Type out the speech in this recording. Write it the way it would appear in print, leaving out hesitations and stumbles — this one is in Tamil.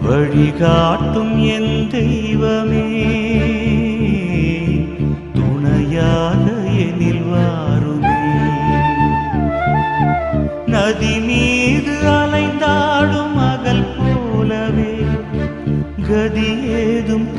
வழிகாட்டும் என் தெய்வமே, துணையாக எனில் வாருமே. நதி மீது அலைந்தாடும் மகள் போலவே கதி ஏதும்